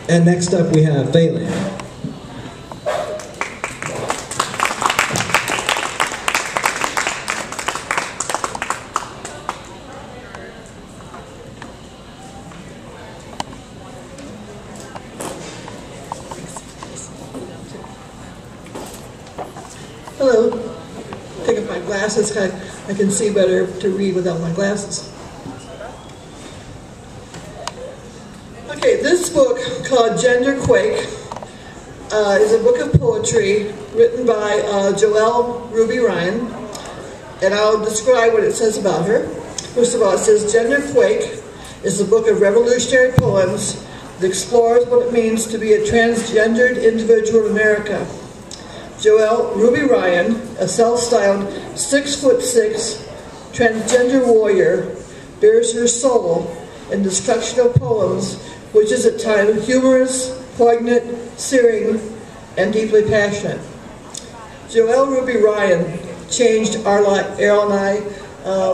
And next up we have Phelan. Hello. Take off my glasses. I can see better to read without my glasses. Okay, this book called Genderquake is a book of poetry written by Joelle Ruby Ryan, and I'll describe what it says about her. First of all, it says Genderquake is a book of revolutionary poems that explores what it means to be a transgendered individual in America. Joelle Ruby Ryan, a self-styled 6'6" transgender warrior, bears her soul in destruction of poems, which is at times humorous, poignant, searing, and deeply passionate. Joelle Ruby Ryan changed our life. Errol and I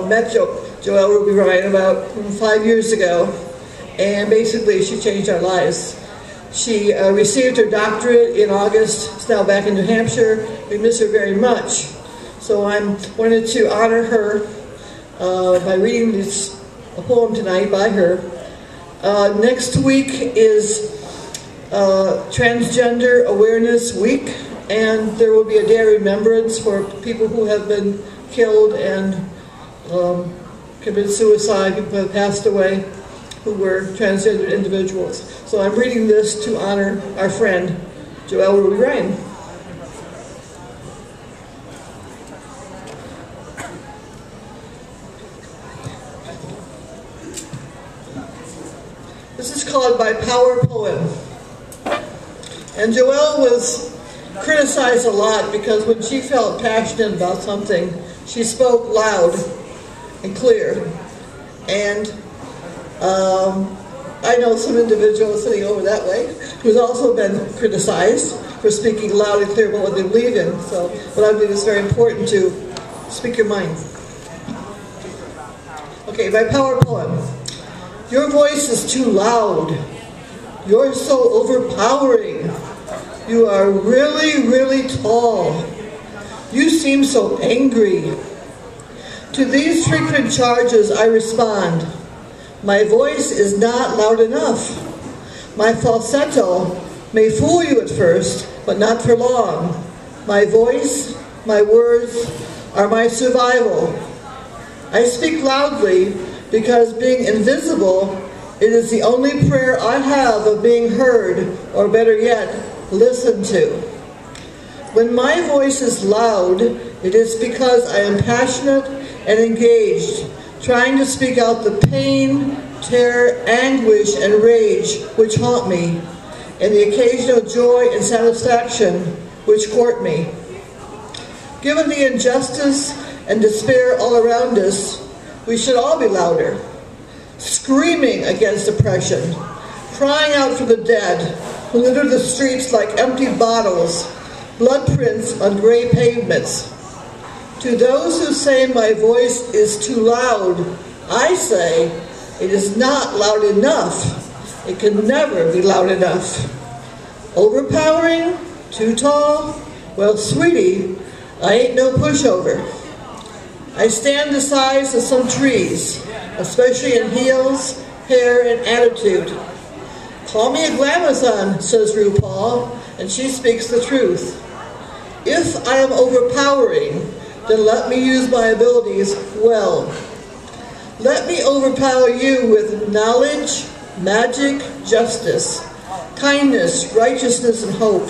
met Joelle Ruby Ryan about 5 years ago, and basically she changed our lives. She received her doctorate in August. She's now back in New Hampshire. We miss her very much. So I wanted to honor her by reading a poem tonight by her. Next week is Transgender Awareness Week, and there will be a day of remembrance for people who have been killed and committed suicide, people who have passed away, who were transgender individuals. So I'm reading this to honor our friend, Joelle Ruby Ryan. This is called My Power Poem. And Joelle was criticized a lot because when she felt passionate about something, she spoke loud and clear. And I know some individuals sitting over that way who's also been criticized for speaking loud and clear about what they believe in. So what I believe is very important to speak your mind. Okay, my power poem. Your voice is too loud. You're so overpowering. You are really, really tall. You seem so angry. To these frequent charges I respond. My voice is not loud enough. My falsetto may fool you at first, but not for long. My voice, my words, are my survival. I speak loudly because being invisible, it is the only prayer I have of being heard, or better yet, listened to. When my voice is loud, it is because I am passionate and engaged, trying to speak out the pain, terror, anguish, and rage which haunt me, and the occasional joy and satisfaction which court me. Given the injustice and despair all around us, we should all be louder, screaming against oppression, crying out for the dead who litter the streets like empty bottles, blood prints on gray pavements. To those who say my voice is too loud, I say it is not loud enough. It can never be loud enough. Overpowering? Too tall? Well, sweetie, I ain't no pushover. I stand the size of some trees, especially in heels, hair, and attitude. Call me a glamazon, says RuPaul, and she speaks the truth. If I am overpowering, then let me use my abilities well. Let me overpower you with knowledge, magic, justice, kindness, righteousness, and hope.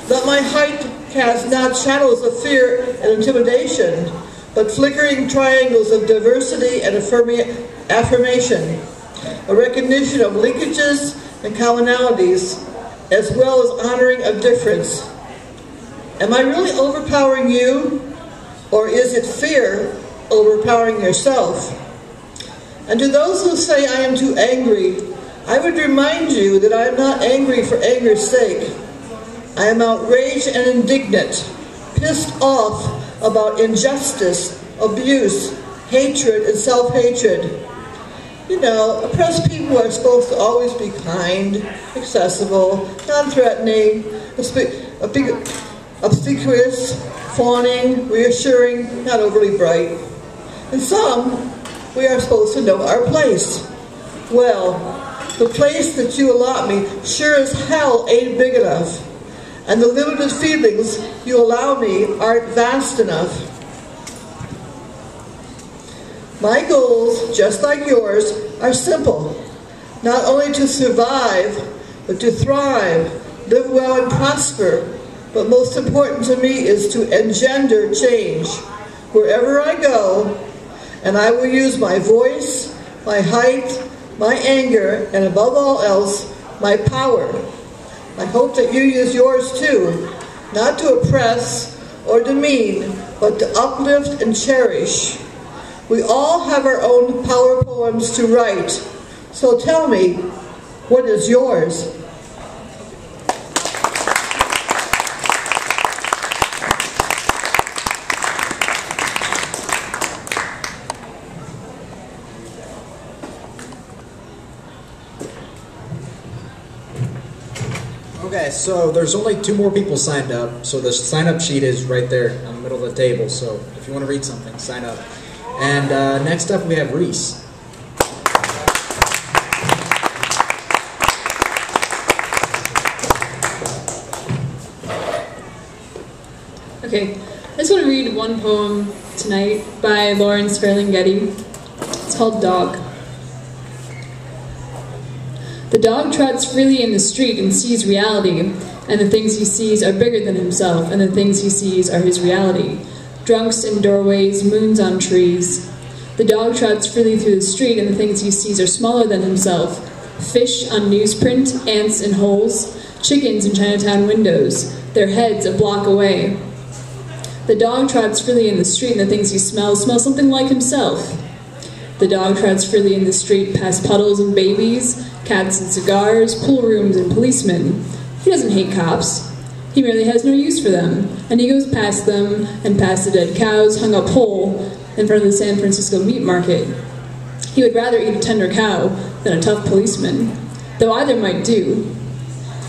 Let my height cast not shadows of fear and intimidation, but flickering triangles of diversity and affirmation, a recognition of linkages and commonalities, as well as honoring of difference. Am I really overpowering you? Or is it fear overpowering yourself? And to those who say I am too angry, I would remind you that I am not angry for anger's sake. I am outraged and indignant, pissed off about injustice, abuse, hatred, and self-hatred. You know, oppressed people are supposed to always be kind, accessible, non-threatening, obsequious, fawning, reassuring, not overly bright. And some, we are supposed to know our place. Well, the place that you allot me sure as hell ain't big enough. And the limited feelings you allow me aren't vast enough. My goals, just like yours, are simple. Not only to survive, but to thrive, live well and prosper. But most important to me is to engender change wherever I go, and I will use my voice, my height, my anger, and above all else, my power. I hope that you use yours too, not to oppress or demean, but to uplift and cherish. We all have our own power poems to write, so tell me, what is yours? Okay, so there's only 2 more people signed up, so the sign-up sheet is right there in the middle of the table, so if you want to read something, sign up. And next up we have Reese. Okay, I just want to read one poem tonight by Lawrence Ferlinghetti. It's called Dog. The dog trots freely in the street and sees reality, and the things he sees are bigger than himself, and the things he sees are his reality. Drunks in doorways, moons on trees. The dog trots freely through the street, and the things he sees are smaller than himself. Fish on newsprint, ants in holes, chickens in Chinatown windows, their heads a block away. The dog trots freely in the street, and the things he smells smell something like himself. The dog trots freely in the street past puddles and babies, cats and cigars, pool rooms and policemen. He doesn't hate cops. He merely has no use for them, and he goes past them and past the dead cows hung up whole in front of the San Francisco meat market. He would rather eat a tender cow than a tough policeman, though either might do.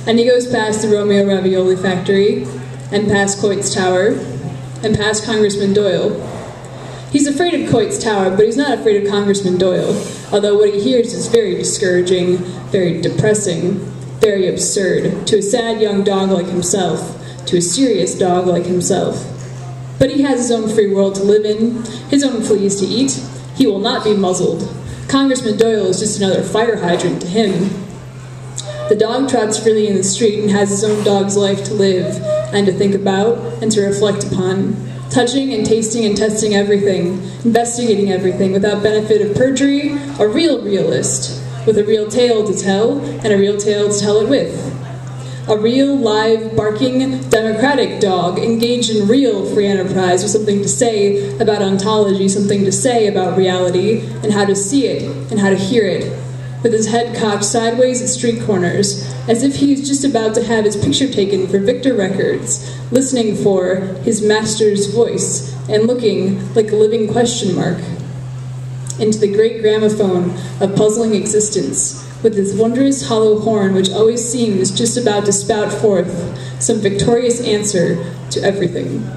And he goes past the Romeo Ravioli factory, and past Coit's Tower, and past Congressman Doyle. He's afraid of Coit's Tower, but he's not afraid of Congressman Doyle, although what he hears is very discouraging, very depressing, very absurd, to a sad young dog like himself, to a serious dog like himself. But he has his own free world to live in, his own fleas to eat. He will not be muzzled. Congressman Doyle is just another fire hydrant to him. The dog trots freely in the street and has his own dog's life to live, and to think about, and to reflect upon, touching and tasting and testing everything, investigating everything without benefit of perjury, a real realist, with a real tale to tell, and a real tale to tell it with. A real, live, barking, democratic dog engaged in real free enterprise with something to say about ontology, something to say about reality, and how to see it, and how to hear it, with his head cocked sideways at street corners, as if he is just about to have his picture taken for Victor Records, listening for his master's voice, and looking like a living question mark into the great gramophone of puzzling existence, with his wondrous hollow horn which always seems just about to spout forth some victorious answer to everything.